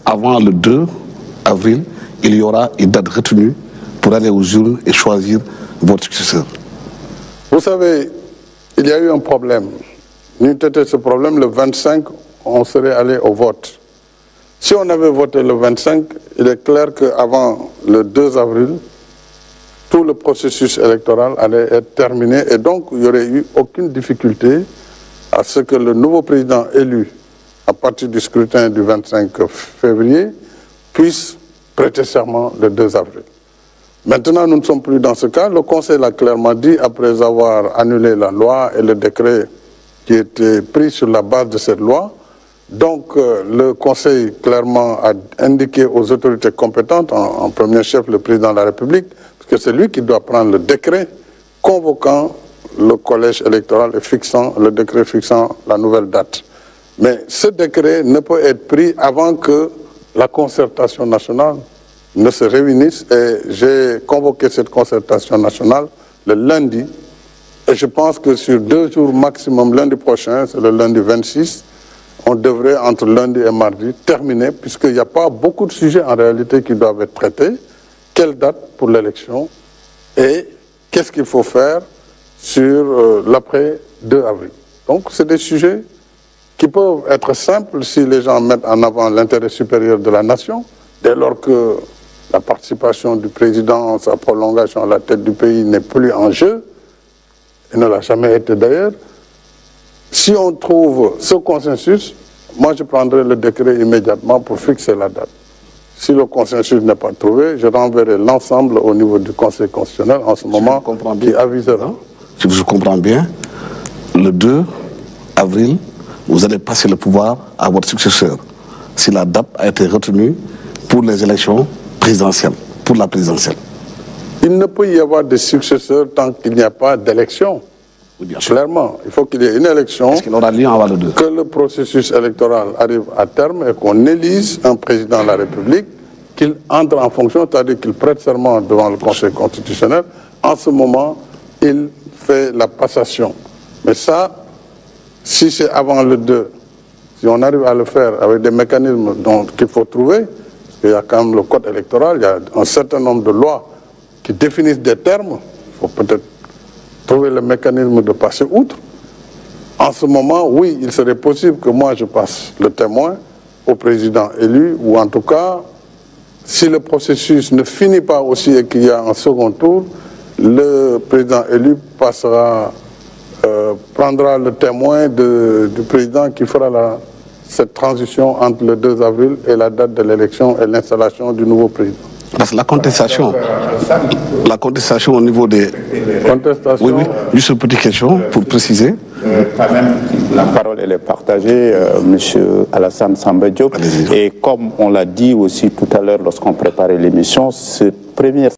avant le 2 avril, il y aura une date retenue pour aller aux urnes et choisir votre successeur? Vous savez, il y a eu un problème. N'eût été ce problème, le 25, on serait allé au vote. Si on avait voté le 25, il est clair qu'avant le 2 avril, tout le processus électoral allait être terminé et donc il n'y aurait eu aucune difficulté à ce que le nouveau président élu à partir du scrutin du 25 février puisse prêter serment le 2 avril. Maintenant, nous ne sommes plus dans ce cas. Le Conseil l'a clairement dit, après avoir annulé la loi et le décret qui était pris sur la base de cette loi. Donc, le Conseil clairement a indiqué aux autorités compétentes, en premier chef le président de la République, que c'est lui qui doit prendre le décret convoquant le collège électoral et fixant le décret fixant la nouvelle date. Mais ce décret ne peut être pris avant que la concertation nationale ne se réunisse et j'ai convoqué cette concertation nationale le lundi et je pense que sur 2 jours maximum, lundi prochain, c'est le lundi 26, on devrait entre lundi et mardi terminer puisqu'il n'y a pas beaucoup de sujets en réalité qui doivent être traités. Quelle date pour l'élection et qu'est-ce qu'il faut faire sur l'après 2 avril. Donc c'est des sujets qui peuvent être simples si les gens mettent en avant l'intérêt supérieur de la nation, dès lors que la participation du président, sa prolongation à la tête du pays n'est plus en jeu, et ne l'a jamais été d'ailleurs. Si on trouve ce consensus, moi je prendrai le décret immédiatement pour fixer la date. Si le consensus n'est pas trouvé, je renverrai l'ensemble au niveau du Conseil constitutionnel en ce moment qui avisera. Si je comprends bien, le 2 avril, vous allez passer le pouvoir à votre successeur, si la date a été retenue pour les élections présidentielles, pour la présidentielle. Il ne peut y avoir de successeur tant qu'il n'y a pas d'élection. Clairement, il faut qu'il y ait une élection, est-ce qu'il aura lieu avant le 2? Que le processus électoral arrive à terme et qu'on élise un président de la République, qu'il entre en fonction, c'est-à-dire qu'il prête serment devant le Conseil constitutionnel. En ce moment, il fait la passation. Mais ça, si c'est avant le 2, si on arrive à le faire avec des mécanismes qu'il faut trouver, parce qu'il y a quand même le code électoral, il y a un certain nombre de lois qui définissent des termes, il faut peut-être trouver le mécanisme de passer outre. En ce moment, oui, il serait possible que moi je passe le témoin au président élu, ou en tout cas, si le processus ne finit pas aussi et qu'il y a un second tour, le président élu prendra le témoin du président qui fera cette transition entre le 2 avril et la date de l'élection et l'installation du nouveau président. Parce que la contestation au niveau des... Contestation. Oui, juste une petite question pour préciser. Quand même, la parole elle est partagée, Monsieur Alassane Samba Diop. Et comme on l'a dit aussi tout à l'heure lorsqu'on préparait l'émission, cette première...